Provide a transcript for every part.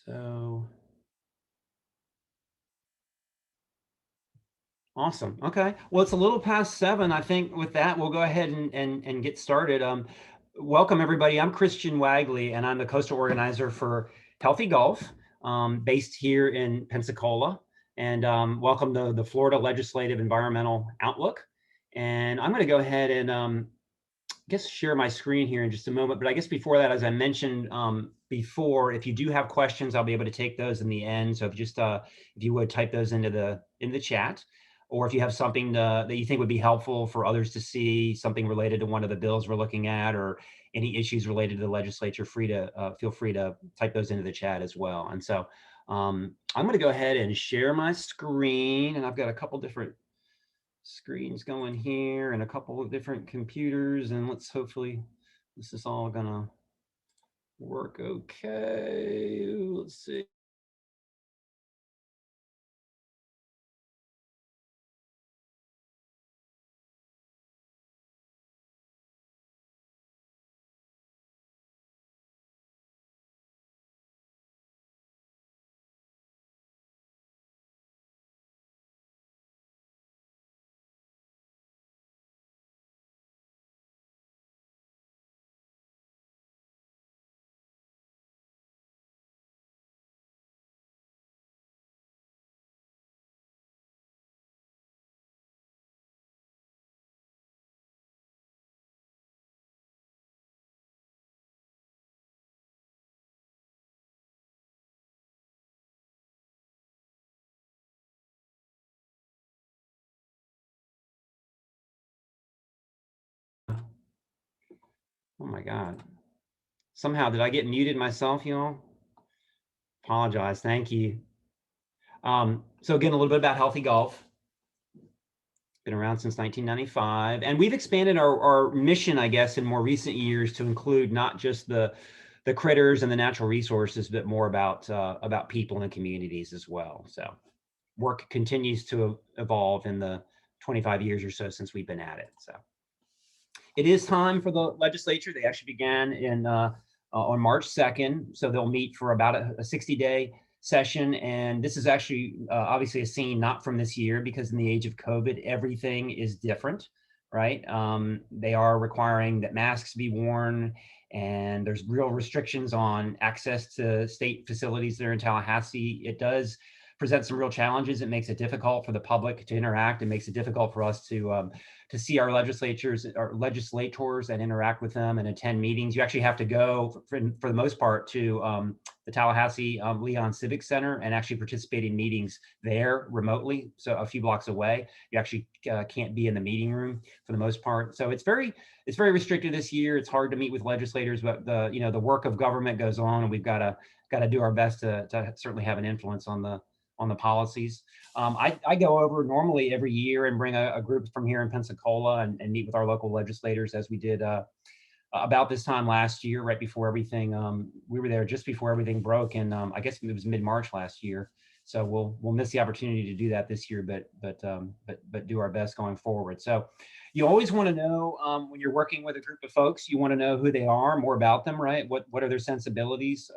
So awesome. Okay. Well, it's a little past 7. I think with that, we'll go ahead and get started. Welcome everybody. I'm Christian Wagley, and I'm the coastal organizer for Healthy Gulf, based here in Pensacola. And welcome to the Florida Legislative Environmental Outlook. And I'm going to go ahead and guess share my screen here in just a moment. But I guess before that, as I mentioned before, if you do have questions, I'll be able to take those in the end. So if you would type those into the chat, or if you have something that you think would be helpful for others to see, something related to one of the bills we're looking at, or any issues related to the legislature, feel free to type those into the chat as well. And so I'm going to go ahead and share my screen, and I've got a couple different screens going here and a couple of different computers, and let's hopefully this is all gonna work okay. Let's see. Oh my God. Somehow did I get muted myself, y'all? Apologize. Thank you. So again, a little bit about Healthy Golf. Been around since 1995, and we've expanded our mission, I guess, in more recent years to include not just the critters and the natural resources, but more about people and communities as well. So work continues to evolve in the 25 years or so since we've been at it. So it is time for the legislature. They actually began on March 2nd. So they'll meet for about a 60-day session. And this is actually obviously a scene not from this year, because in the age of COVID, everything is different, right? They are requiring that masks be worn, and there's real restrictions on access to state facilities that are in Tallahassee. It does present some real challenges. It makes it difficult for the public to interact. It makes it difficult for us to see our legislators and interact with them and attend meetings. You actually have to go for the most part to the Tallahassee Leon Civic Center and actually participate in meetings there remotely. So a few blocks away, you actually can't be in the meeting room for the most part. So it's very restricted this year. It's hard to meet with legislators, but the work of government goes on, and we've got to do our best to certainly have an influence on the policies. I go over normally every year and bring a group from here in Pensacola and meet with our local legislators, as we did about this time last year, right before everything. We were there just before everything broke, and I guess it was mid-March last year. So we'll miss the opportunity to do that this year, but do our best going forward. So you always want to know when you're working with a group of folks, you want to know who they are, more about them, right? What are their sensibilities?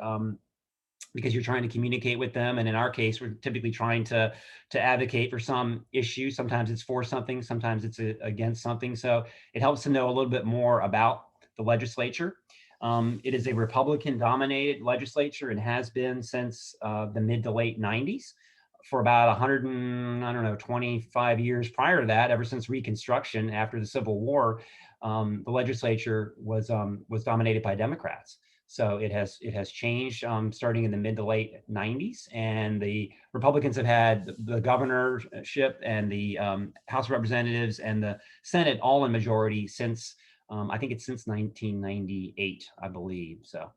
Because you're trying to communicate with them. And in our case, we're typically trying to advocate for some issue. Sometimes it's for something, sometimes it's against something. So it helps to know a little bit more about the legislature. It is a Republican dominated legislature and has been since the mid to late 90s. For about 100 and, I don't know, 25 years prior to that, ever since Reconstruction after the Civil War, the legislature was dominated by Democrats. So it has changed starting in the mid to late 90s, and the Republicans have had the governorship and the House of Representatives and the Senate all in majority since I think it's since 1998, I believe. So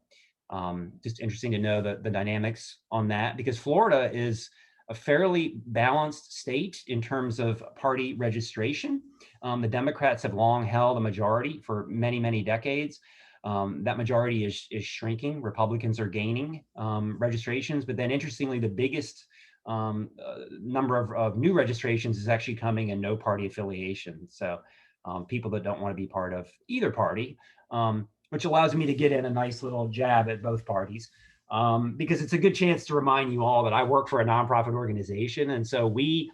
just interesting to know the dynamics on that, because Florida is a fairly balanced state in terms of party registration. The Democrats have long held a majority for many, many decades. That majority is shrinking. Republicans are gaining registrations, but then interestingly, the biggest number of new registrations is actually coming in no party affiliation. So people that don't want to be part of either party, which allows me to get in a nice little jab at both parties. because it's a good chance to remind you all that I work for a nonprofit organization. And so we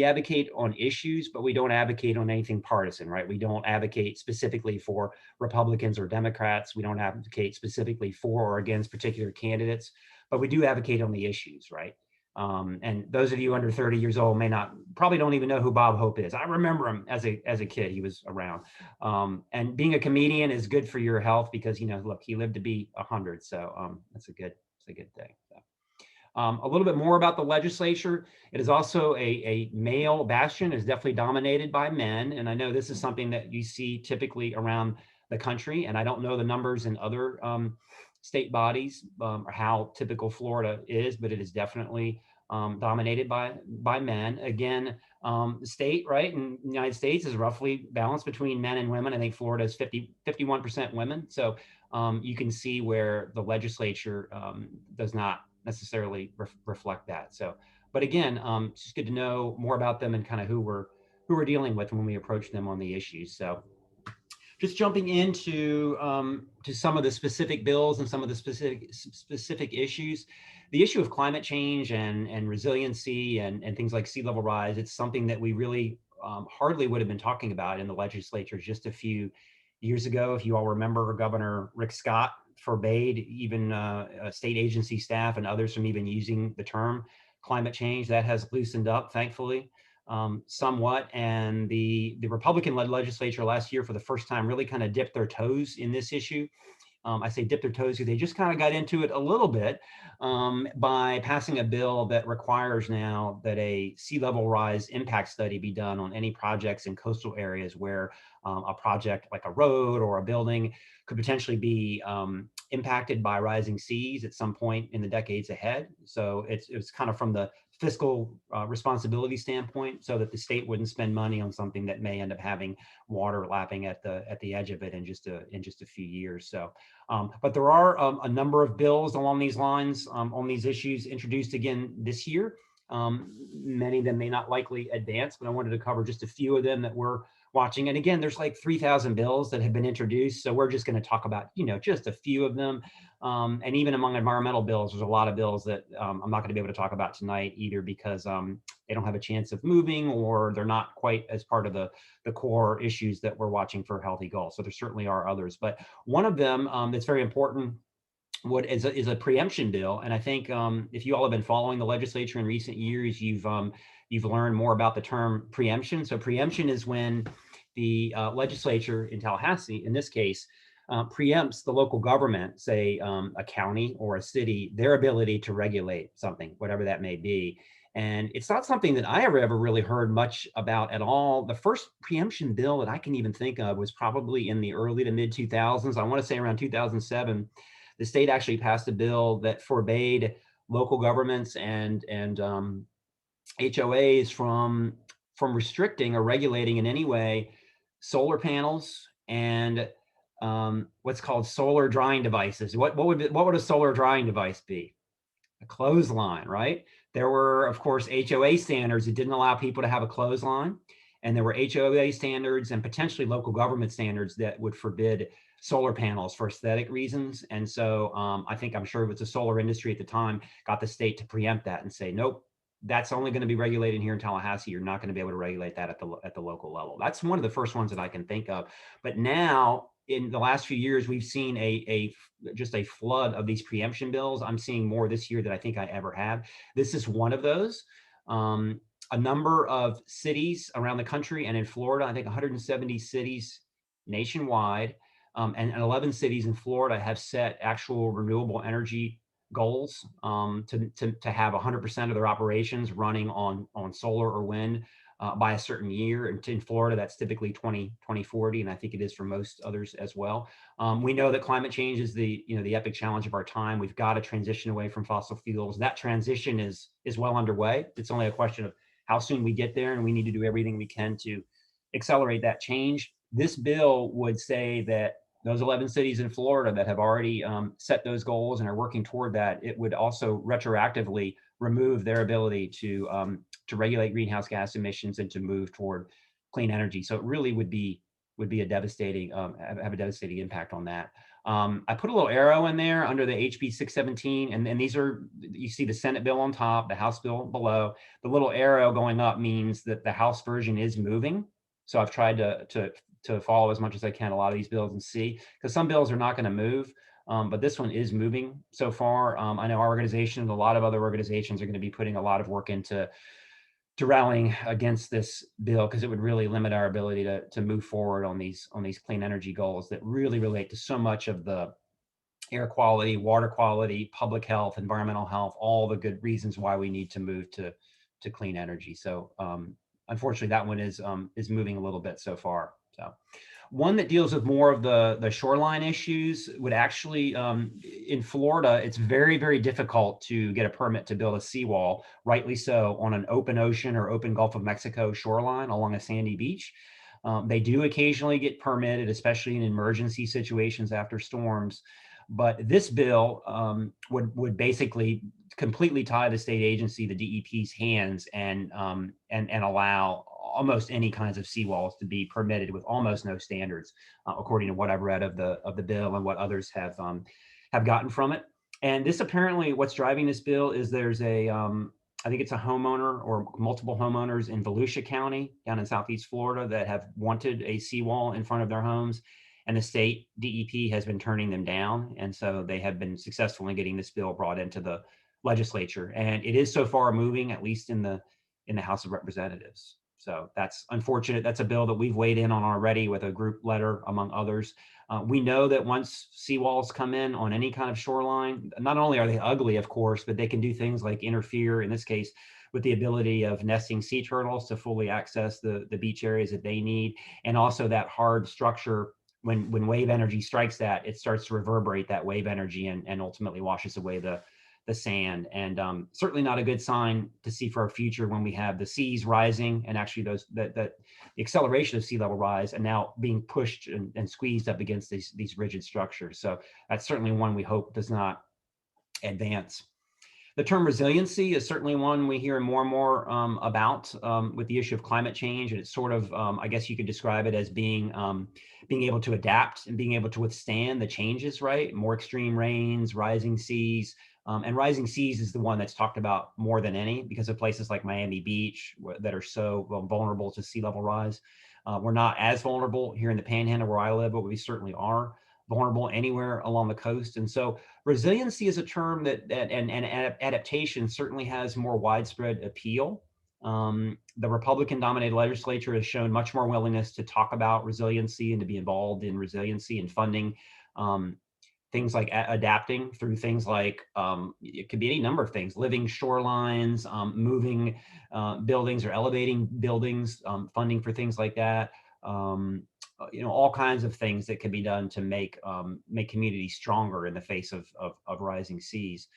advocate on issues, but we don't advocate on anything partisan, right? We don't advocate specifically for Republicans or Democrats. We don't advocate specifically for or against particular candidates, but we do advocate on the issues, right? And those of you under 30 years old probably don't even know who Bob Hope is. I remember him as a kid. He was around. And being a comedian is good for your health because, look, he lived to be 100. So that's a good thing. So. A little bit more about the legislature. It is also a male bastion. It's definitely dominated by men. And I know this is something that you see typically around the country. And I don't know the numbers in other state bodies or how typical Florida is, but it is definitely dominated by men. Again, the state, right, in the United States is roughly balanced between men and women. I think Florida is 51% women. So you can see where the legislature does not necessarily reflect that. So, but again, it's just good to know more about them and kind of who we're dealing with when we approach them on the issues. So just jumping into to some of the specific bills and some of the specific issues. The issue of climate change and resiliency and things like sea level rise, it's something that we really hardly would have been talking about in the legislature just a few years ago. If you all remember, Governor Rick Scott forbade even state agency staff and others from even using the term climate change. That has loosened up, thankfully, somewhat. And the Republican-led legislature last year, for the first time, really kind of dipped their toes in this issue. I say dip their toes because they just kind of got into it a little bit by passing a bill that requires now that a sea level rise impact study be done on any projects in coastal areas where a project like a road or a building could potentially be impacted by rising seas at some point in the decades ahead. So it's kind of from the fiscal responsibility standpoint, so that the state wouldn't spend money on something that may end up having water lapping at the edge of it in just a few years. So, but there are a number of bills along these lines on these issues introduced again this year. Many of them may not likely advance, but I wanted to cover just a few of them that we're watching. And again, there's like 3,000 bills that have been introduced. So we're just going to talk about, just a few of them. And even among environmental bills, there's a lot of bills that I'm not going to be able to talk about tonight either because they don't have a chance of moving or they're not quite as part of the core issues that we're watching for Healthy Gulf. So there certainly are others. But one of them that's very important is a preemption bill. And I think if you all have been following the legislature in recent years, you've learned more about the term preemption. So preemption is when the legislature in Tallahassee, in this case, preempts the local government, say a county or a city, their ability to regulate something, whatever that may be. And it's not something that I ever really heard much about at all. The first preemption bill that I can even think of was probably in the early to mid 2000s. I want to say around 2007. The state actually passed a bill that forbade local governments and HOAs from restricting or regulating in any way solar panels and what's called solar drying devices. What would a solar drying device be? A clothesline, right? There were, of course, HOA standards that didn't allow people to have a clothesline, and there were HOA standards and potentially local government standards that would forbid solar panels for aesthetic reasons. And so I'm sure it was the solar industry at the time got the state to preempt that and say, nope, that's only going to be regulated here in Tallahassee. You're not going to be able to regulate that at the local level. That's one of the first ones that I can think of. But now, in the last few years, we've seen just a flood of these preemption bills. I'm seeing more this year than I think I ever have. This is one of those. A number of cities around the country and in Florida, I think 170 cities nationwide, and 11 cities in Florida have set actual renewable energy goals to have 100% of their operations running on solar or wind by a certain year. And in Florida, that's typically 2040, and I think it is for most others as well. We know that climate change is the epic challenge of our time. We've got to transition away from fossil fuels. That transition is well underway. It's only a question of how soon we get there, and we need to do everything we can to accelerate that change. This bill would say that those 11 cities in Florida that have already set those goals and are working toward that, it would also retroactively remove their ability to regulate greenhouse gas emissions and to move toward clean energy. So it really would be would be a devastating, have a devastating impact on that. I put a little arrow in there under the HB 617, and these are, you see the Senate bill on top, the House bill below. The little arrow going up means that the House version is moving. So I've tried to follow as much as I can a lot of these bills and see, because some bills are not going to move. But this one is moving so far. I know our organization and a lot of other organizations are going to be putting a lot of work into rallying against this bill, because it would really limit our ability to move forward on these clean energy goals that really relate to so much of the air quality, water quality, public health, environmental health, all the good reasons why we need to move to clean energy. So unfortunately, that one is moving a little bit so far. So one that deals with more of the shoreline issues would actually, in Florida, it's very, very difficult to get a permit to build a seawall, rightly so, on an open ocean or open Gulf of Mexico shoreline along a sandy beach. They do occasionally get permitted, especially in emergency situations after storms. But this bill would basically completely tie the state agency, the DEP's hands, and allow almost any kinds of seawalls to be permitted with almost no standards, according to what I've read of the bill and what others have gotten from it. And this apparently, what's driving this bill is there's a I think it's a homeowner or multiple homeowners in Volusia County down in Southeast Florida that have wanted a seawall in front of their homes, and the state DEP has been turning them down. And so they have been successful in getting this bill brought into the legislature, and it is so far moving, at least in the House of Representatives. So that's unfortunate. That's a bill that we've weighed in on already with a group letter, among others. We know that once seawalls come in on any kind of shoreline, not only are they ugly, of course, but they can do things like interfere, in this case, with the ability of nesting sea turtles to fully access the beach areas that they need. And also that hard structure, when wave energy strikes that, it starts to reverberate that wave energy and ultimately washes away the sand. And certainly not a good sign to see for our future when we have the seas rising, and actually the acceleration of sea level rise, and now being pushed and squeezed up against these rigid structures. So that's certainly one we hope does not advance. The term resiliency is certainly one we hear more and more about with the issue of climate change. And it's sort of, I guess you could describe it as being able to adapt and being able to withstand the changes, right? More extreme rains, rising seas. And rising seas is the one that's talked about more than any, because of places like Miami Beach that are so vulnerable to sea level rise. We're not as vulnerable here in the Panhandle where I live, but we certainly are vulnerable anywhere along the coast. And so resiliency is a term that adaptation certainly has more widespread appeal. The Republican-dominated legislature has shown much more willingness to talk about resiliency and to be involved in resiliency and funding things like adapting through things like, it could be any number of things, living shorelines, moving buildings or elevating buildings, funding for things like that. All kinds of things that can be done to make communities stronger in the face of rising seas.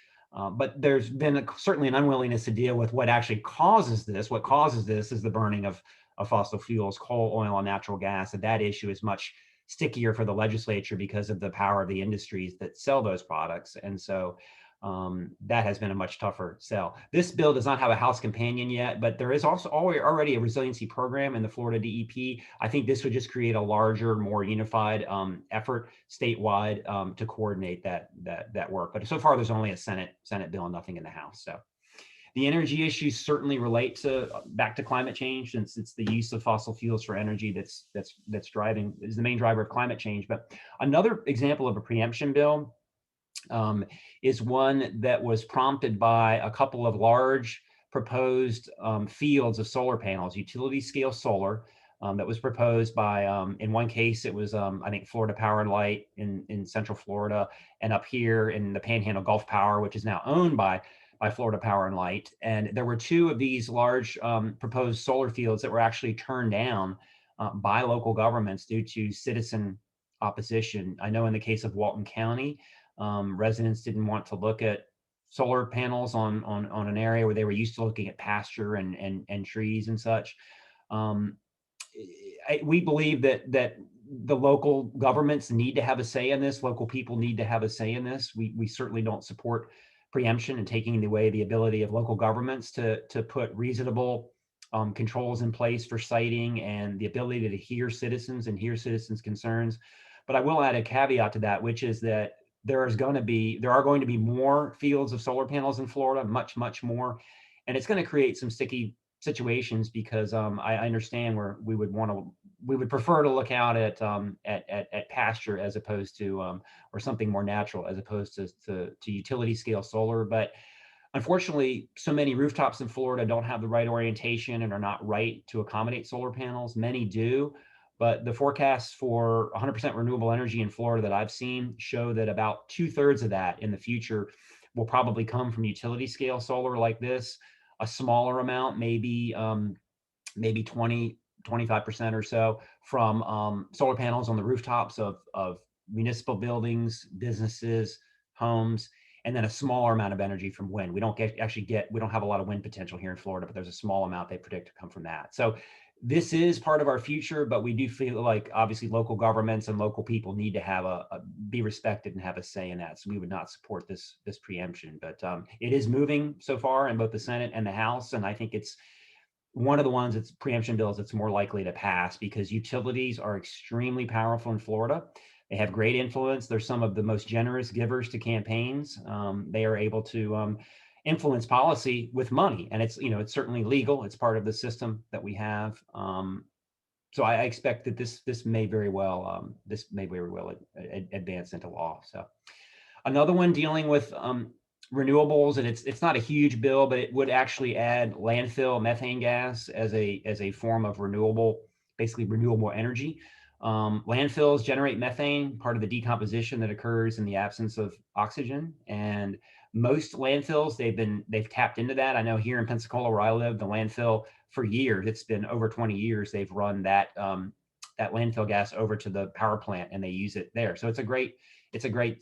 But there's been certainly an unwillingness to deal with what actually causes this. What causes this is the burning of fossil fuels, coal, oil, and natural gas. And that issue is much stickier for the legislature because of the power of the industries that sell those products. And so that has been a much tougher sell. This bill does not have a House companion yet, but there is also already a resiliency program in the Florida DEP. I think this would just create a larger, more unified effort statewide to coordinate that work. But so far, there's only a Senate bill and nothing in the House. So the energy issues certainly relate back to climate change, since it's the use of fossil fuels for energy is the main driver of climate change. But another example of a preemption bill is one that was prompted by a couple of large proposed fields of solar panels, utility scale solar, that was proposed by, in one case, it was, I think, Florida Power and Light in Central Florida, and up here in the Panhandle Gulf Power, which is now owned by Florida Power and Light. And there were two of these large proposed solar fields that were actually turned down by local governments due to citizen opposition. I know in the case of Walton County, residents didn't want to look at solar panels on an area where they were used to looking at pasture and trees and such. We believe that the local governments need to have a say in this. Local people need to have a say in this. We certainly don't support preemption and taking away the ability of local governments to put reasonable controls in place for siting and the ability to hear citizens and hear citizens' concerns. But I will add a caveat to that, which is that there are going to be more fields of solar panels in Florida, much more, and it's going to create some sticky situations because I understand where we would prefer to look out at pasture as opposed to or something more natural as opposed to utility scale solar. But unfortunately, so many rooftops in Florida don't have the right orientation and are not right to accommodate solar panels. Many do, but the forecasts for 100% renewable energy in Florida that I've seen show that about 2/3 of that in the future will probably come from utility scale solar like this. A smaller amount, maybe 25% or so from solar panels on the rooftops of municipal buildings, businesses, homes, and then a smaller amount of energy from wind. We don't have a lot of wind potential here in Florida, but there's a small amount they predict to come from that. So this is part of our future, but we do feel like obviously local governments and local people need to be respected and have a say in that. So we would not support this preemption, but it is moving so far in both the Senate and the House, and I think it's one of the ones that's preemption bills that's more likely to pass because utilities are extremely powerful in Florida. They have great influence. They're some of the most generous givers to campaigns. They are able to influence policy with money, and it's certainly legal. It's part of the system that we have. So I expect that this may very well advance into law. So another one dealing with renewables, and it's not a huge bill, but it would actually add landfill methane gas as a form of basically renewable energy. Landfills generate methane, part of the decomposition that occurs in the absence of oxygen. And most landfills, they've tapped into that. I know here in Pensacola, where I live, the landfill for years, it's been over 20 years, they've run that landfill gas over to the power plant and they use it there. So it's a great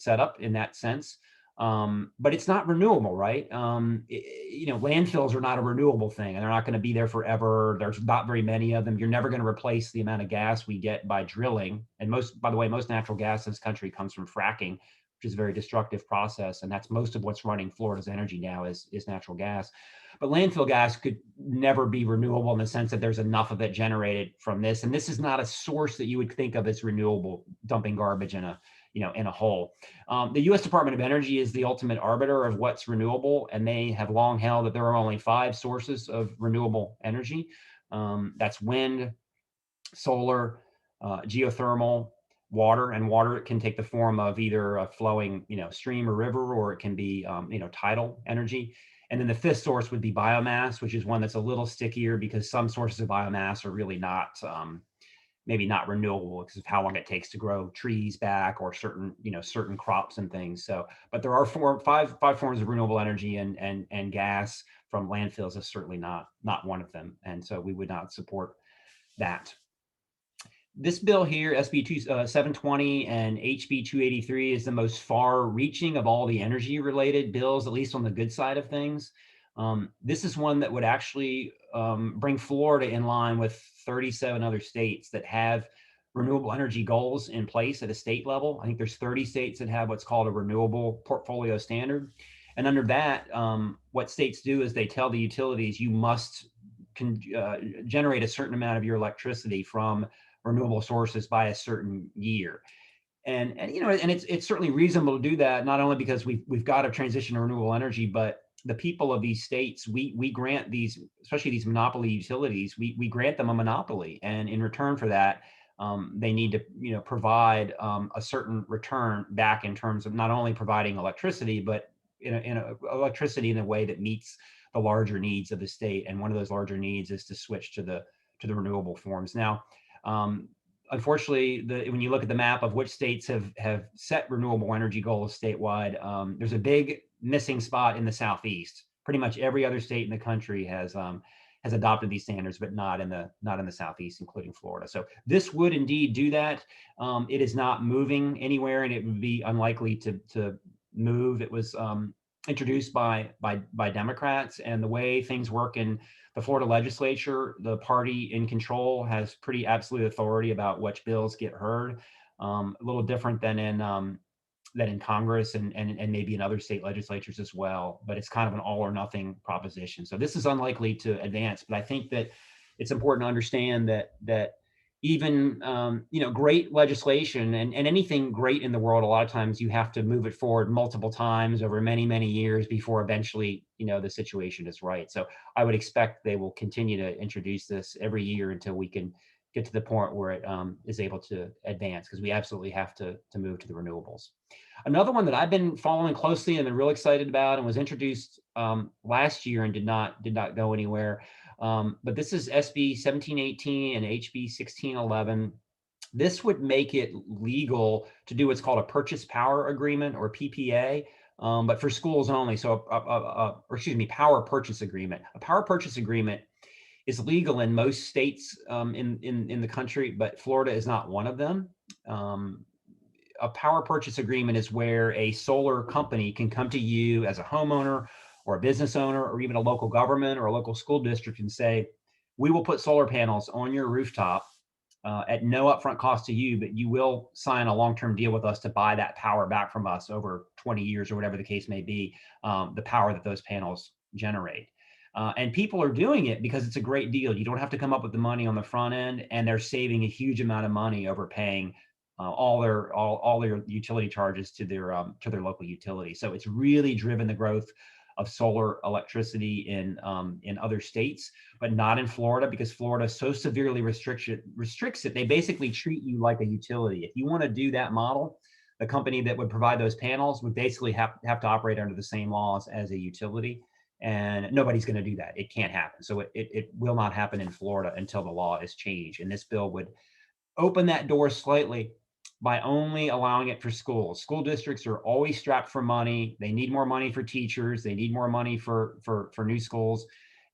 setup in that sense. But it's not renewable, right? Landfills are not a renewable thing, and they're not going to be there forever. There's not very many of them. You're never going to replace the amount of gas we get by drilling. And most natural gas in this country comes from fracking, which is a very destructive process. And that's most of what's running Florida's energy now is natural gas. But landfill gas could never be renewable in the sense that there's enough of it generated from this. And this is not a source that you would think of as renewable, dumping garbage in a hole. The U.S. Department of Energy is the ultimate arbiter of what's renewable, and they have long held that there are only 5 sources of renewable energy. That's wind, solar, geothermal, water, and water can take the form of either a flowing, stream or river, or it can be, tidal energy. And then the 5th source would be biomass, which is one that's a little stickier because some sources of biomass are really not maybe not renewable because of how long it takes to grow trees back or certain crops and things. So, but there are five forms of renewable energy, and gas from landfills is certainly not one of them. And so we would not support that. This bill here, SB 720 and HB 283, is the most far-reaching of all the energy-related bills, at least on the good side of things. This is one that would actually bring Florida in line with 37 other states that have renewable energy goals in place at a state level. I think there's 30 states that have what's called a renewable portfolio standard. And under that, what states do is they tell the utilities you must generate a certain amount of your electricity from renewable sources by a certain year. And it's certainly reasonable to do that, not only because we've got to transition to renewable energy, but the people of these states, we grant these, especially these monopoly utilities, we grant them a monopoly, and in return for that, they need to provide a certain return back in terms of not only providing electricity, but electricity in a way that meets the larger needs of the state. And one of those larger needs is to switch to the renewable forms. Now, unfortunately, when you look at the map of which states have set renewable energy goals statewide, there's a big missing spot in the Southeast. Pretty much every other state in the country has adopted these standards, but not in the Southeast, including Florida. So this would indeed do that. It is not moving anywhere, and it would be unlikely to move. It was introduced by Democrats, and the way things work in the Florida Legislature, the party in control has pretty absolute authority about which bills get heard. A little different than in that in Congress and maybe in other state legislatures as well, but it's kind of an all or nothing proposition. So this is unlikely to advance, but I think that it's important to understand that even great legislation and anything great in the world, a lot of times you have to move it forward multiple times over many years before eventually the situation is right. So I would expect they will continue to introduce this every year until we can get to the point where it is able to advance, because we absolutely have to move to the renewables. Another one that I've been following closely and been real excited about and was introduced last year and did not go anywhere. But this is SB 1718 and HB 1611. This would make it legal to do what's called a purchase power agreement, or PPA, but for schools only. So, power purchase agreement. A power purchase agreement is legal in most states in the country, but Florida is not one of them. A power purchase agreement is where a solar company can come to you as a homeowner or a business owner or even a local government or a local school district and say, we will put solar panels on your rooftop at no upfront cost to you, but you will sign a long-term deal with us to buy that power back from us over 20 years or whatever the case may be, the power that those panels generate. And people are doing it because it's a great deal. You don't have to come up with the money on the front end, and they're saving a huge amount of money over paying all their utility charges to their local utility. So it's really driven the growth of solar electricity in other states, but not in Florida, because Florida so severely restricts it. They basically treat you like a utility. If you want to do that model, the company that would provide those panels would basically have to operate under the same laws as a utility. And nobody's going to do that. It can't happen. So it will not happen in Florida until the law is changed. And this bill would open that door slightly by only allowing it for schools. School districts are always strapped for money. They need more money for teachers. They need more money for new schools.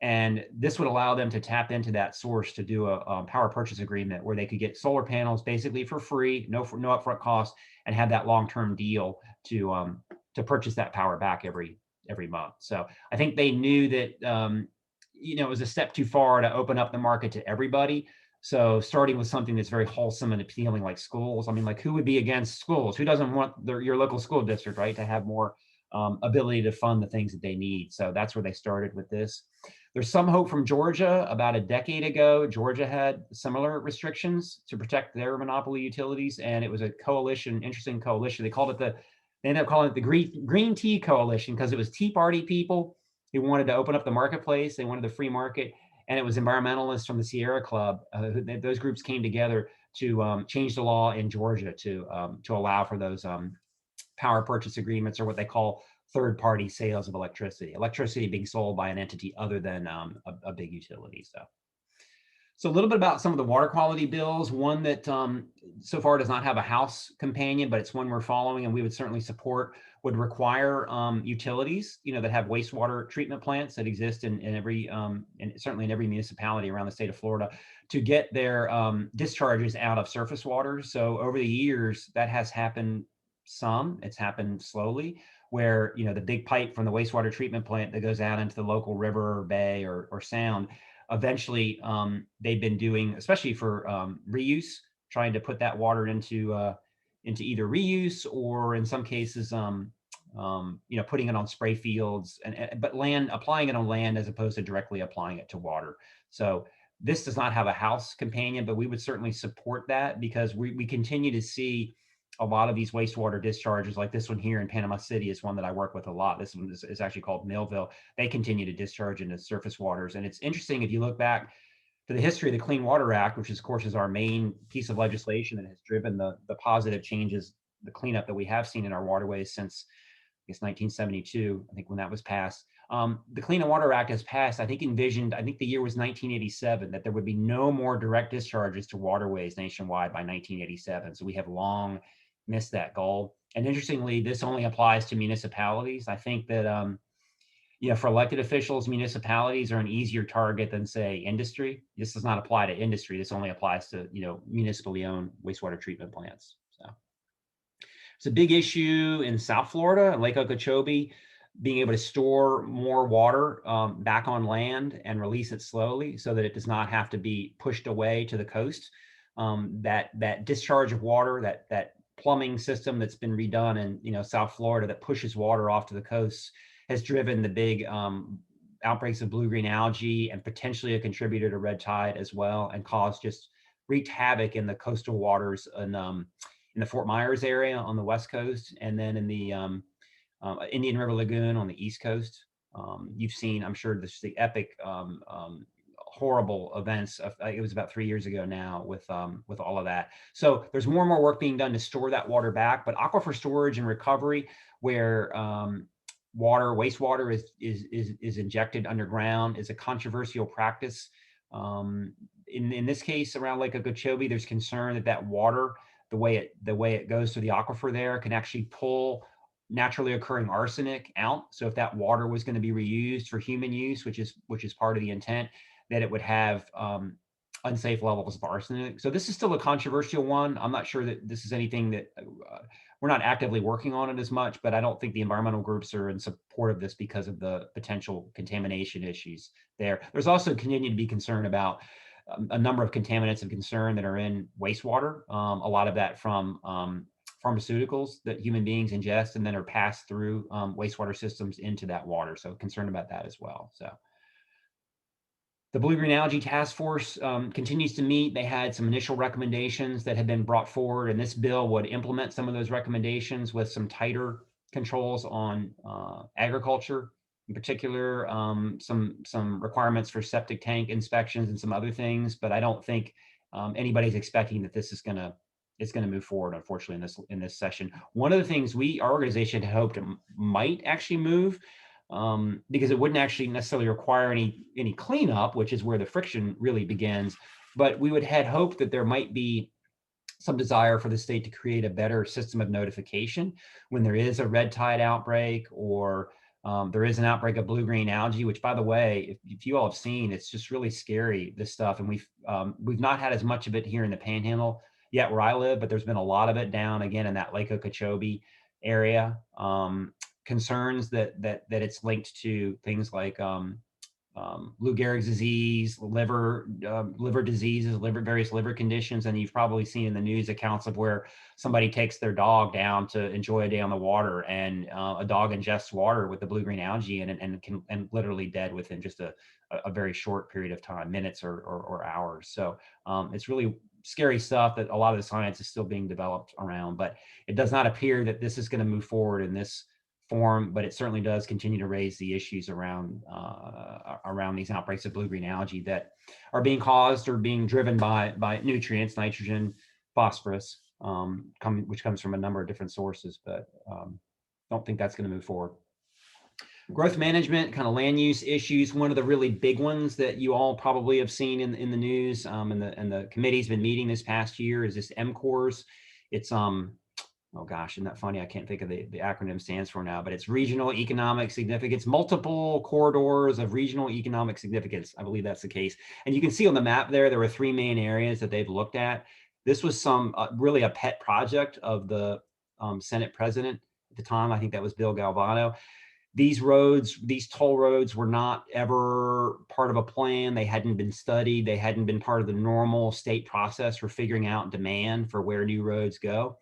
And this would allow them to tap into that source to do a power purchase agreement where they could get solar panels basically for free, no upfront cost, and have that long-term deal to purchase that power back every month. So I think they knew that it was a step too far to open up the market to everybody. So starting with something that's very wholesome and appealing like schools. I mean, like, who would be against schools? Who doesn't want your local school district, right, to have more ability to fund the things that they need? So that's where they started with this. There's some hope from Georgia. About a decade ago, Georgia had similar restrictions to protect their monopoly utilities, and it was a coalition, interesting coalition. They ended up calling it the Green Tea Coalition because it was Tea Party people who wanted to open up the marketplace. They wanted the free market. And it was environmentalists from the Sierra Club. Those groups came together to change the law in Georgia to allow for those power purchase agreements, or what they call third-party sales of electricity being sold by an entity other than a big utility. So a little bit about some of the water quality bills. One that so far does not have a House companion, but it's one we're following and we would certainly support, would require utilities, that have wastewater treatment plants that exist in every, and certainly in every municipality around the state of Florida, to get their discharges out of surface water. So over the years, that has happened some. It's happened slowly, where the big pipe from the wastewater treatment plant that goes out into the local river or bay or sound, eventually they've been doing, especially for reuse, trying to put that water into either reuse or in some cases putting it on spray fields, but applying it on land as opposed to directly applying it to water. So this does not have a House companion, but we would certainly support that, because we continue to see a lot of these wastewater discharges, like this one here in Panama City is one that I work with a lot. This one is actually called Millville. They continue to discharge into surface waters. And it's interesting, if you look back to the history of the Clean Water Act, which of course is our main piece of legislation that has driven the positive changes, the cleanup that we have seen in our waterways since, I guess, 1972, I think, when that was passed. The Clean Water Act has passed, I think the year was 1987, that there would be no more direct discharges to waterways nationwide by 1987. So we have long missed that goal. And interestingly, this only applies to municipalities. I think that, for elected officials, municipalities are an easier target than, say, industry. This does not apply to industry. This only applies to, municipally owned wastewater treatment plants. So it's a big issue in South Florida, Lake Okeechobee, being able to store more water back on land and release it slowly so that it does not have to be pushed away to the coast. That discharge of water, that plumbing system that's been redone in, you know, South Florida that pushes water off to the coast has driven the big outbreaks of blue-green algae and potentially a contributor to red tide as well, and caused just wreaked havoc in the coastal waters in the Fort Myers area on the West Coast, and then in the Indian River Lagoon on the East Coast. You've seen, I'm sure, the epic horrible events of, it was about 3 years ago now with all of that. So there's more and more work being done to store that water back, but aquifer storage and recovery, where wastewater is injected underground, is a controversial practice. In this case around Lake Okeechobee, there's concern that that water, the way it goes through the aquifer there, can actually pull naturally occurring arsenic out. So if that water was going to be reused for human use, which is part of the intent, that it would have unsafe levels of arsenic. So this is still a controversial one. I'm not sure that this is anything that we're not actively working on it as much, but I don't think the environmental groups are in support of this because of the potential contamination issues there. There's also continued to be concern about a number of contaminants of concern that are in wastewater. A lot of that from pharmaceuticals that human beings ingest and then are passed through wastewater systems into that water. So concerned about that as well. So the Blue-Green Algae Task Force continues to meet. They had some initial recommendations that had been brought forward, and this bill would implement some of those recommendations with some tighter controls on agriculture, in particular, some requirements for septic tank inspections and some other things. But I don't think anybody's expecting that this is going to move forward, unfortunately, in this session. One of the things our organization had hoped might actually move, because it wouldn't actually necessarily require any cleanup, which is where the friction really begins. But we had hoped that there might be some desire for the state to create a better system of notification when there is a red tide outbreak, or there is an outbreak of blue-green algae, which, by the way, if you all have seen, it's just really scary, this stuff. And we've not had as much of it here in the Panhandle yet where I live, but there's been a lot of it down again in that Lake Okeechobee area. Concerns that it's linked to things like Lou Gehrig's disease, liver diseases, various liver conditions. And you've probably seen in the news accounts of where somebody takes their dog down to enjoy a day on the water, and a dog ingests water with the blue-green algae and literally dead within just a very short period of time, minutes or hours. So it's really scary stuff that a lot of the science is still being developed around, but it does not appear that this is going to move forward in this form, but it certainly does continue to raise the issues around these outbreaks of blue-green algae that are being caused or being driven by nutrients, nitrogen, phosphorus, which comes from a number of different sources, but don't think that's going to move forward. Growth management, kind of land use issues. One of the really big ones that you all probably have seen in the news, and the committee's been meeting this past year, is this MCORS. It's oh gosh, isn't that funny? I can't think of the acronym stands for now, but it's Regional Economic Significance, multiple corridors of regional economic significance. I believe that's the case. And you can see on the map there were 3 main areas that they've looked at. This was really a pet project of the Senate president at the time. I think that was Bill Galvano. These toll roads were not ever part of a plan. They hadn't been studied. They hadn't been part of the normal state process for figuring out demand for where new roads go.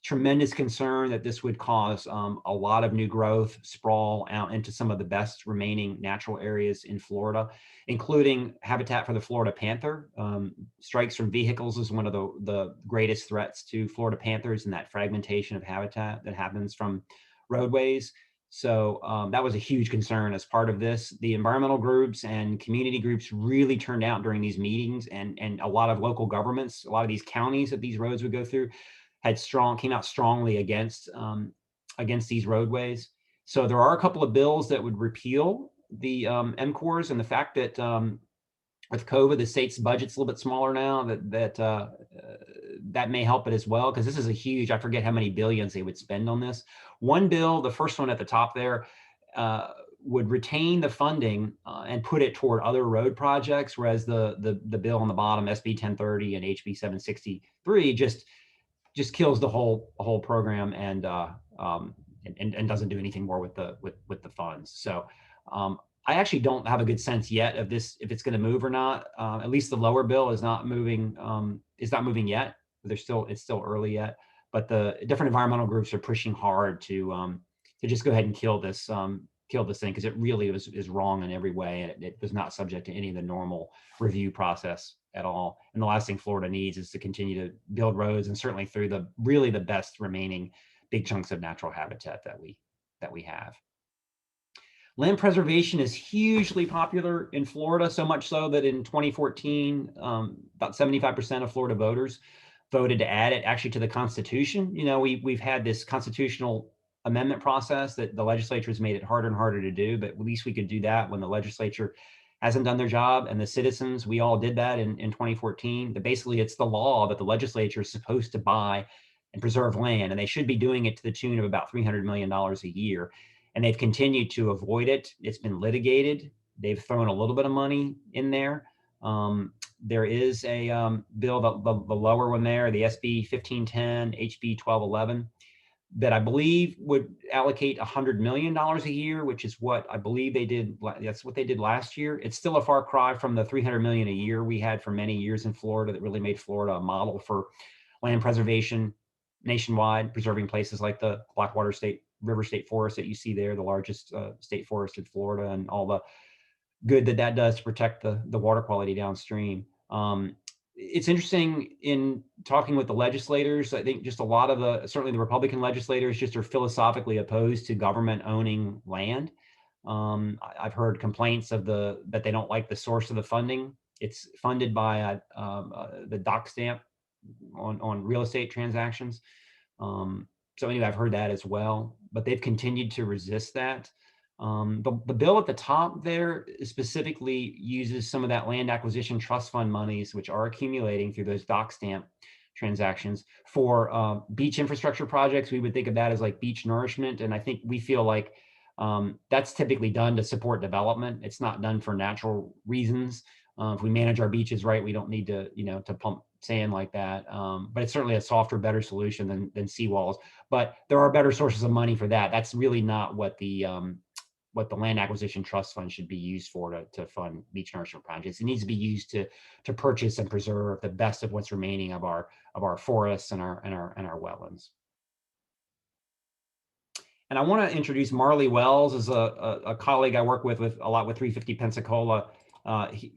Tremendous concern that this would cause a lot of new growth, sprawl out into some of the best remaining natural areas in Florida, including habitat for the Florida panther. Strikes from vehicles is one of the greatest threats to Florida panthers, and that fragmentation of habitat that happens from roadways. So that was a huge concern as part of this. The environmental groups and community groups really turned out during these meetings, and a lot of local governments, a lot of these counties that these roads would go through, came out strongly against these roadways. So there are a couple of bills that would repeal the MCORS, and the fact that with COVID, the state's budget's a little bit smaller now, that may help it as well, because this is a huge, I forget how many billions they would spend on this. One bill, the first one at the top there, would retain the funding and put it toward other road projects, whereas the bill on the bottom, SB 1030 and HB 763, just kills the whole program and doesn't do anything more with the funds. So I actually don't have a good sense yet of this, if it's going to move or not. At least the lower bill is not moving yet. It's still early yet. but the different environmental groups are pushing hard to just go ahead and kill this thing, because it really is wrong in every way, and it was not subject to any of the normal review process at all. And the last thing Florida needs is to continue to build roads, and certainly through the really the best remaining big chunks of natural habitat that we have. Land preservation is hugely popular in Florida, so much so that in 2014, about 75% of Florida voters voted to add it actually to the Constitution. You know, we've had this constitutional amendment process that the legislature has made it harder and harder to do, but at least we could do that when the legislature hasn't done their job. And the citizens, we all did that in 2014. But basically, it's the law that the legislature is supposed to buy and preserve land, and they should be doing it to the tune of about $300 million a year. And they've continued to avoid it. It's been litigated. They've thrown a little bit of money in there. There is a bill, the lower one there, the SB 1510, HB 1211, that I believe would allocate $100 million a year, which is what I believe they did. That's what they did last year. It's still a far cry from the $300 million a year we had for many years in Florida that really made Florida a model for land preservation nationwide, preserving places like the Blackwater River State Forest that you see there, the largest state forest in Florida, and all the good that does to protect the water quality downstream. It's interesting in talking with the legislators. I think just a lot of certainly the Republican legislators just are philosophically opposed to government owning land. I've heard complaints that they don't like the source of the funding. It's funded by the dock stamp on real estate transactions. So anyway, I've heard that as well, but they've continued to resist that. The bill at the top there specifically uses some of that land acquisition trust fund monies, which are accumulating through those dock stamp transactions, for beach infrastructure projects. We would think of that as like beach nourishment. And I think we feel like that's typically done to support development. It's not done for natural reasons. If we manage our beaches right, we don't need to, to pump sand like that. But it's certainly a softer, better solution than seawalls. But there are better sources of money for that. That's really not what the land acquisition trust fund should be used for, to fund beach nourishment projects. It needs to be used to purchase and preserve the best of what's remaining of our forests and our wetlands. And I want to introduce Marley Wells as a colleague I work with a lot with 350 Pensacola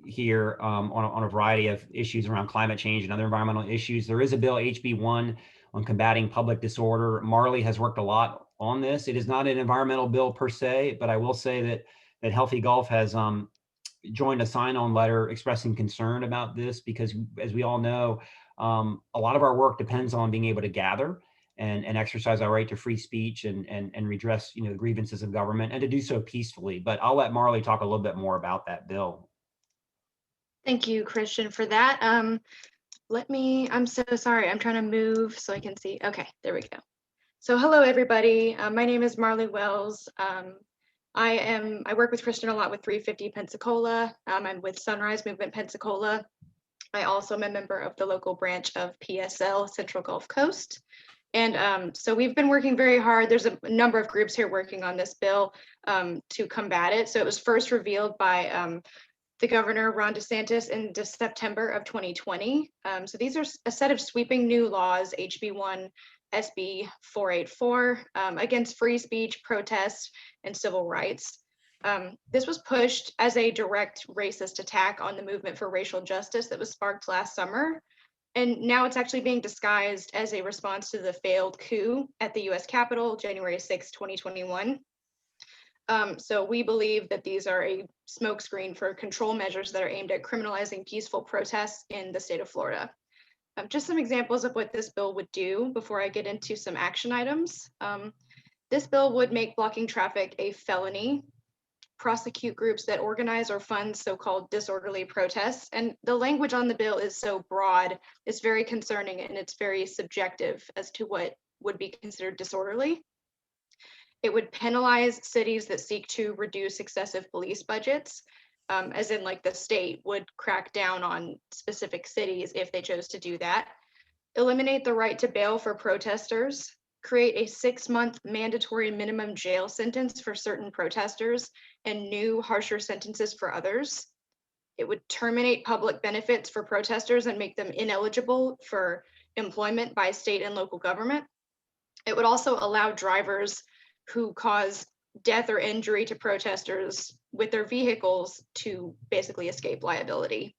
here on a variety of issues around climate change and other environmental issues. There is a bill, HB1, on combating public disorder. Marley has worked a lot on this. It is not an environmental bill per se, but I will say that Healthy Gulf has joined a sign-on letter expressing concern about this, because as we all know, a lot of our work depends on being able to gather and exercise our right to free speech and redress the grievances of government, and to do so peacefully. But I'll let Marley talk a little bit more about that bill. Thank you, Christian, for that. I'm so sorry. I'm trying to move so I can see. Okay, there we go. So hello, everybody. My name is Marley Wells. I work with Christian a lot with 350 Pensacola. I'm with Sunrise Movement Pensacola. I also am a member of the local branch of PSL, Central Gulf Coast. And so we've been working very hard. There's a number of groups here working on this bill to combat it. So it was first revealed by the governor, Ron DeSantis, in September of 2020. So these are a set of sweeping new laws, HB1, SB 484, against free speech, protest, and civil rights. This was pushed as a direct racist attack on the movement for racial justice that was sparked last summer. And now it's actually being disguised as a response to the failed coup at the US Capitol, January 6, 2021. So we believe that these are a smokescreen for control measures that are aimed at criminalizing peaceful protests in the state of Florida. Just some examples of what this bill would do before I get into some action items. This bill would make blocking traffic a felony, prosecute groups that organize or fund so-called disorderly protests. And the language on the bill is so broad, it's very concerning, and it's very subjective as to what would be considered disorderly. It would penalize cities that seek to reduce excessive police budgets, as in like the state would crack down on specific cities if they chose to do that. Eliminate the right to bail for protesters, create a 6-month mandatory minimum jail sentence for certain protesters and new harsher sentences for others. It would terminate public benefits for protesters and make them ineligible for employment by state and local government. It would also allow drivers who cause death or injury to protesters with their vehicles to basically escape liability.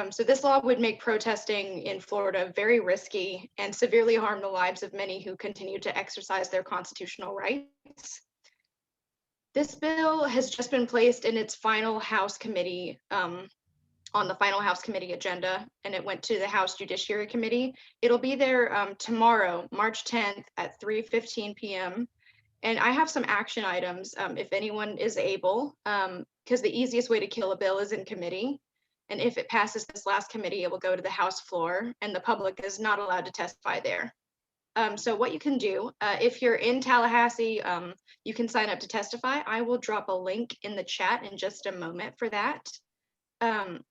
So this law would make protesting in Florida very risky and severely harm the lives of many who continue to exercise their constitutional rights. This bill has just been placed in its final House committee, on the final House committee agenda, and it went to the House Judiciary Committee. It'll be there tomorrow, March 10th at 3:15 p.m. And I have some action items if anyone is able, because the easiest way to kill a bill is in committee. And if it passes this last committee, it will go to the House floor, and the public is not allowed to testify there. So what you can do, if you're in Tallahassee, you can sign up to testify. I will drop a link in the chat in just a moment for that.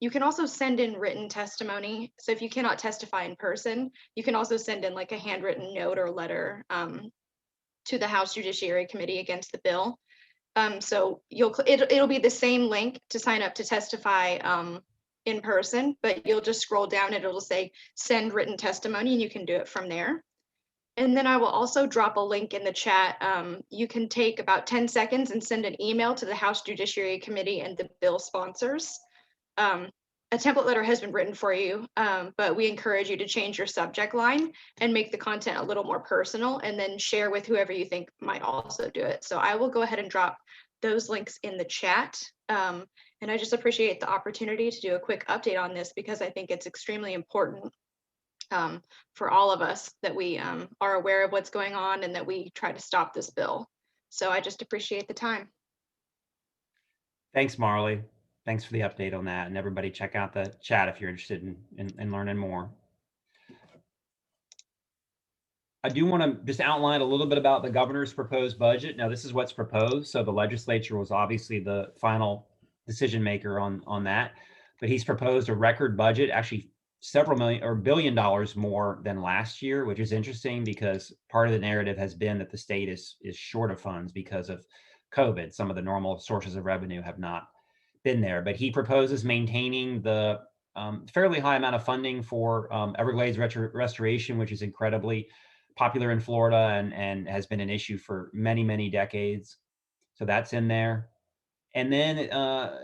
You can also send in written testimony. So if you cannot testify in person, you can also send in like a handwritten note or letter to the House Judiciary Committee against the bill. So it'll be the same link to sign up to testify in person, but you'll just scroll down and it'll say send written testimony, and you can do it from there. And then I will also drop a link in the chat. You can take about 10 seconds and send an email to the House Judiciary Committee and the bill sponsors. A template letter has been written for you, but we encourage you to change your subject line and make the content a little more personal, and then share with whoever you think might also do it. So I will go ahead and drop those links in the chat. And I just appreciate the opportunity to do a quick update on this, because I think it's extremely important for all of us that we are aware of what's going on and that we try to stop this bill. So I just appreciate the time. Thanks, Marley. Thanks for the update on that. And everybody check out the chat if you're interested in learning more. I do want to just outline a little bit about the governor's proposed budget. Now, this is what's proposed. So the legislature was obviously the final decision maker on that, but he's proposed a record budget, actually several million or $1 billion more than last year, which is interesting because part of the narrative has been that the state is short of funds because of COVID. Some of the normal sources of revenue have not been there, but he proposes maintaining the fairly high amount of funding for Everglades restoration, which is incredibly popular in Florida and has been an issue for many, many decades. So that's in there. And then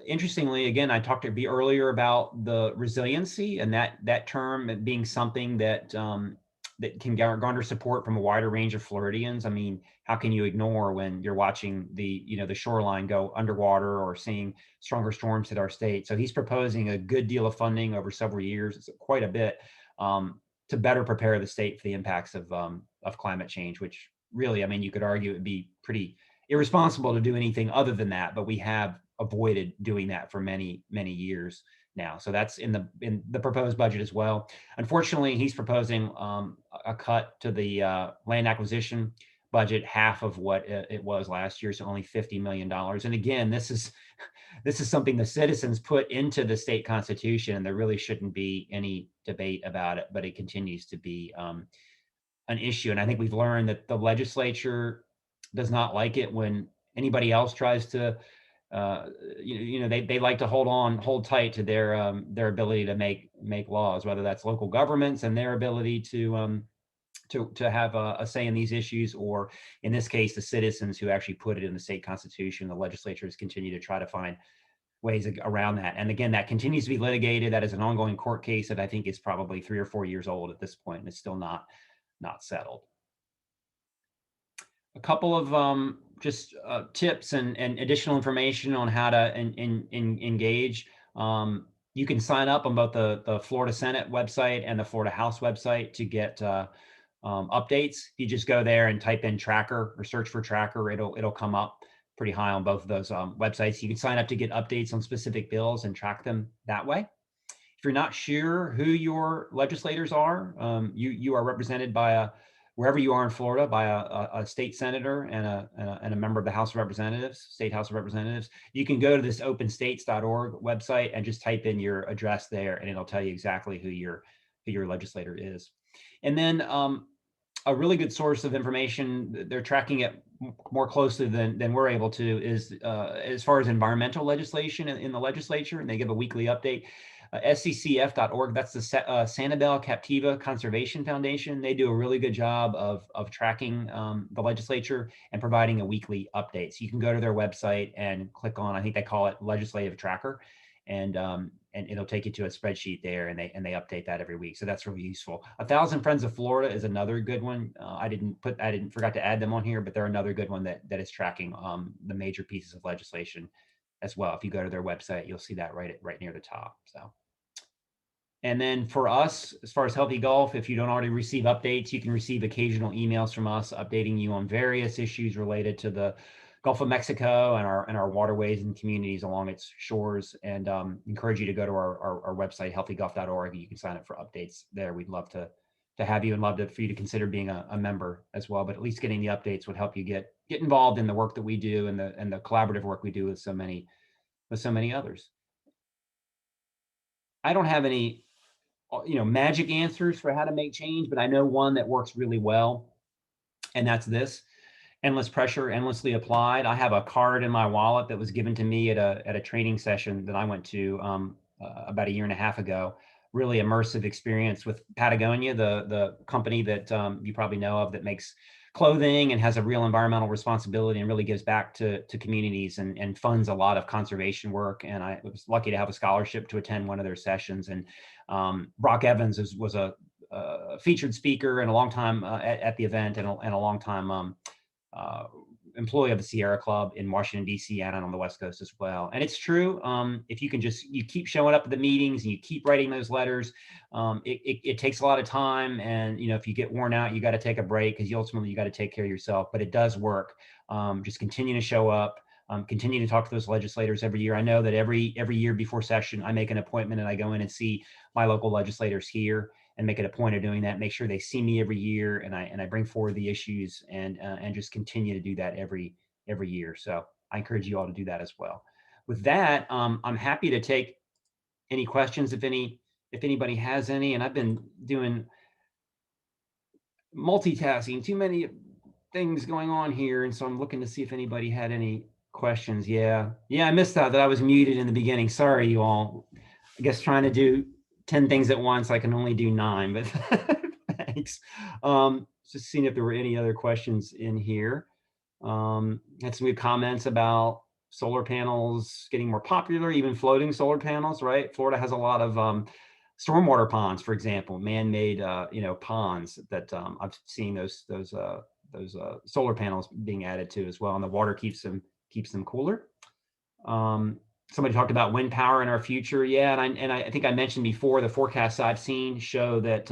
interestingly, again, I talked to you earlier about the resiliency, and that term being something that that can garner support from a wider range of Floridians. I mean, how can you ignore when you're watching the shoreline go underwater or seeing stronger storms hit our state? So he's proposing a good deal of funding over several years. It's quite a bit to better prepare the state for the impacts of climate change, which really, I mean, you could argue it'd be pretty irresponsible to do anything other than that, but we have avoided doing that for many, many years now. So that's in the proposed budget as well. Unfortunately, he's proposing a cut to the land acquisition budget, half of what it was last year, so only $50 million. And again, this is something the citizens put into the state constitution, and there really shouldn't be any debate about it, but it continues to be an issue. And I think we've learned that the legislature does not like it when anybody else tries to they like to hold tight to their ability to make laws, whether that's local governments and their ability to have a say in these issues, or in this case, the citizens who actually put it in the state constitution. The legislatures continue to try to find ways around that. And again, that continues to be litigated. That is an ongoing court case that I think is probably 3 or 4 years old at this point, and it's still not settled. A couple of just tips and additional information on how to engage. You can sign up on both the Florida Senate website and the Florida House website to get updates. You just go there and type in tracker or search for tracker. It'll come up pretty high on both of those websites. You can sign up to get updates on specific bills and track them that way. If you're not sure who your legislators are, you are represented by wherever you are in Florida, by a state senator and a member of the House of Representatives, State House of Representatives. You can go to this openstates.org website and just type in your address there, and it'll tell you exactly who your legislator is. And then a really good source of information, they're tracking it more closely than we're able to, is as far as environmental legislation in the legislature, and they give a weekly update. sccf.org. That's the Sanibel Captiva Conservation Foundation. They do a really good job of tracking the legislature and providing a weekly update. So you can go to their website and click on, I think they call it Legislative Tracker, and it'll take you to a spreadsheet there, and they update that every week. So that's really useful. 1,000 Friends of Florida is another good one. I forgot to add them on here, but they're another good one that is tracking the major pieces of legislation as well. If you go to their website, you'll see that right near the top. So, and then for us, as far as Healthy Gulf, if you don't already receive updates, you can receive occasional emails from us updating you on various issues related to the Gulf of Mexico and our waterways and communities along its shores. And encourage you to go to our website, healthygulf.org. You can sign up for updates there. We'd love to have you, and love for you to consider being a member as well. But at least getting the updates would help you get involved in the work that we do, and the collaborative work we do with so many others. I don't have any magic answers for how to make change, but I know one that works really well, and that's this: endless pressure, endlessly applied. I have a card in my wallet that was given to me at a training session that I went to about a year and a half ago. Really immersive experience with Patagonia, the company that you probably know of, that makes clothing and has a real environmental responsibility and really gives back to communities and funds a lot of conservation work. And I was lucky to have a scholarship to attend one of their sessions. And Brock Evans was a featured speaker and a long time at the event, and a long time employee of the Sierra Club in Washington, D.C. and on the West Coast as well. And it's true. If you can you keep showing up at the meetings and you keep writing those letters, it takes a lot of time. And, if you get worn out, you got to take a break, because ultimately you got to take care of yourself, but it does work. Just continue to show up, continue to talk to those legislators every year. I know that every year before session, I make an appointment and I go in and see my local legislators here, and make it a point of doing that. Make sure they see me every year, and I bring forward the issues, and just continue to do that every year. So I encourage you all to do that as well. With that, I'm happy to take any questions if anybody has any. And I've been doing multitasking, too many things going on here, and so I'm looking to see if anybody had any questions. Yeah, I missed that I was muted in the beginning. Sorry, you all. I guess trying to do 10 things at once, I can only do 9, but thanks. Just seeing if there were any other questions in here. Had some good comments about solar panels getting more popular, even floating solar panels, right? Florida has a lot of stormwater ponds, for example, man-made ponds that I've seen those solar panels being added to as well, and the water keeps them cooler. Somebody talked about wind power in our future. Yeah, and I think I mentioned before, the forecasts I've seen show that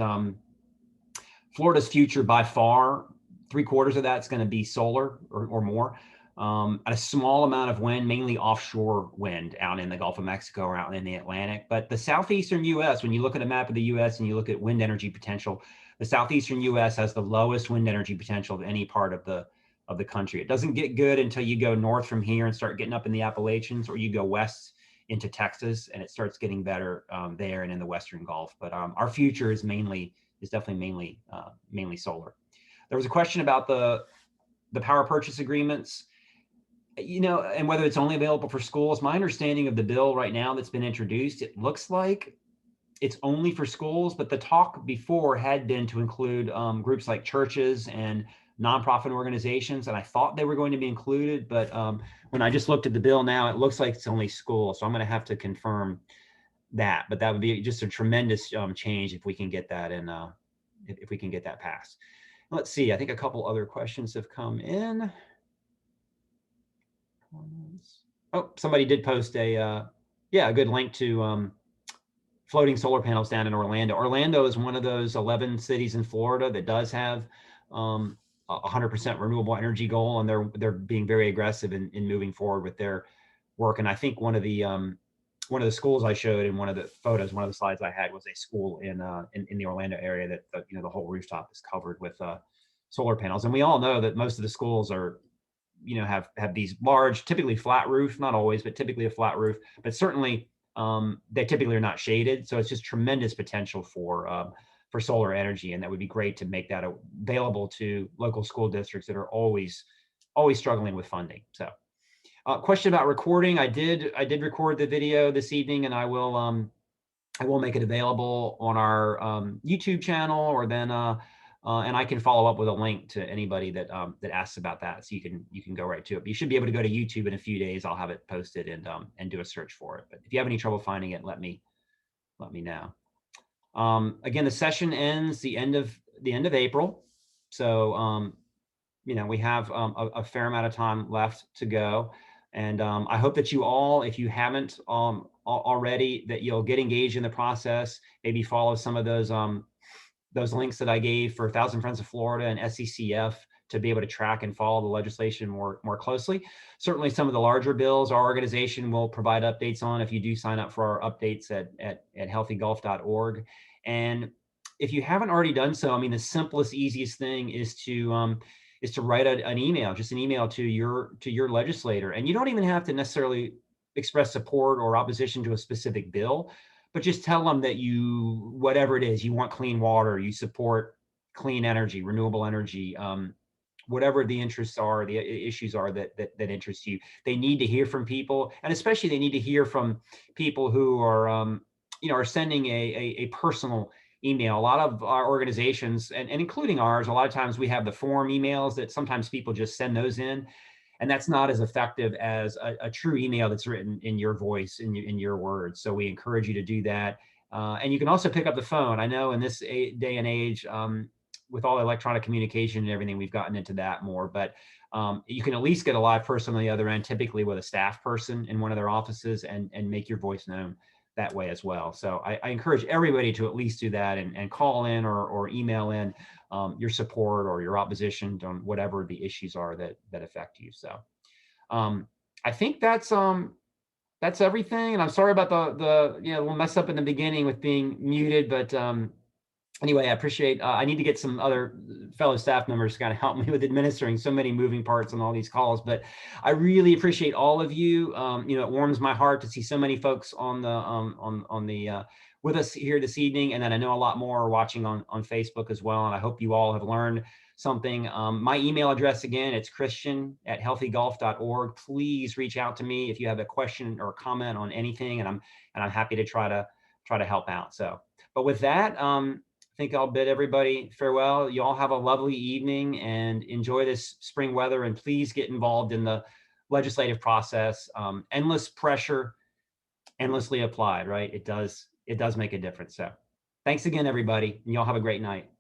Florida's future, by far, 3/4 of that's going to be solar or more, and a small amount of wind, mainly offshore wind out in the Gulf of Mexico or out in the Atlantic. But the southeastern U.S., when you look at a map of the U.S. and you look at wind energy potential, the southeastern U.S. has the lowest wind energy potential of any part of the country. It doesn't get good until you go north from here and start getting up in the Appalachians, or you go west into Texas, and it starts getting better there and in the Western Gulf. But our future is definitely mainly solar. There was a question about the power purchase agreements, and whether it's only available for schools. My understanding of the bill right now that's been introduced, it looks like it's only for schools, but the talk before had been to include groups like churches and nonprofit organizations, and I thought they were going to be included, but when I just looked at the bill now, it looks like it's only schools. So I'm going to have to confirm that, but that would be just a tremendous change if we can get that if we can get that passed. Let's see. I think a couple other questions have come in. Oh, somebody did post a good link to floating solar panels down in Orlando. Orlando is one of those 11 cities in Florida that does have 100% renewable energy goal, and they're being very aggressive in moving forward with their work. And I think one of the schools I showed in one of the photos, one of the slides I had, was a school in the Orlando area that the whole rooftop is covered with solar panels. And we all know that most of the schools are have these large, typically flat roof, not always, but typically a flat roof, but certainly they typically are not shaded. So it's just tremendous potential for solar energy, and that would be great to make that available to local school districts that are always struggling with funding. So question about recording. I did record the video this evening, and I will I will make it available on our YouTube channel, or then and I can follow up with a link to anybody that that asks about that, so you can go right to it. But you should be able to go to YouTube in a few days. I'll have it posted and do a search for it. But if you have any trouble finding it, let me know. Again, the session ends the end of April, so you know, we have a fair amount of time left to go. And I hope that you all, if you haven't already, that you'll get engaged in the process, maybe follow some of those links that I gave for 1,000 Friends of Florida and SCCF to be able to track and follow the legislation more closely. Certainly some of the larger bills our organization will provide updates on if you do sign up for our updates at healthygulf.org. And if you haven't already done so, I mean, the simplest, easiest thing is to write an email, just an email to your legislator. And you don't even have to necessarily express support or opposition to a specific bill, but just tell them that you, whatever it is, you want clean water, you support clean energy, renewable energy, whatever the interests are, the issues are that interest you. They need to hear from people, and especially they need to hear from people who are, you know, are sending a personal email. A lot of our organizations, and including ours, a lot of times we have the form emails that sometimes people just send those in, and that's not as effective as a true email that's written in your voice, in your words. So we encourage you to do that. And you can also pick up the phone. I know in this day and age, with all electronic communication and everything, we've gotten into that more, but you can at least get a live person on the other end, typically with a staff person in one of their offices, and make your voice known that way as well. So I encourage everybody to at least do that, and call in or email in your support or your opposition on whatever the issues are that affect you. So I think that's everything. And I'm sorry about the you know, little mess up in the beginning with being muted, but anyway, I appreciate, I need to get some other fellow staff members to kind of help me with administering so many moving parts on all these calls, but I really appreciate all of you. You know, it warms my heart to see so many folks on the with us here this evening. And then I know a lot more are watching on Facebook as well. And I hope you all have learned something. My email address, again, it's christian@healthygulf.org. Please reach out to me if you have a question or a comment on anything, and I'm happy to try to help out. So, but with that, I think I'll bid everybody farewell. You all have a lovely evening and enjoy this spring weather, and please get involved in the legislative process. Endless pressure, endlessly applied, right? It does make a difference. So thanks again, everybody, and y'all have a great night.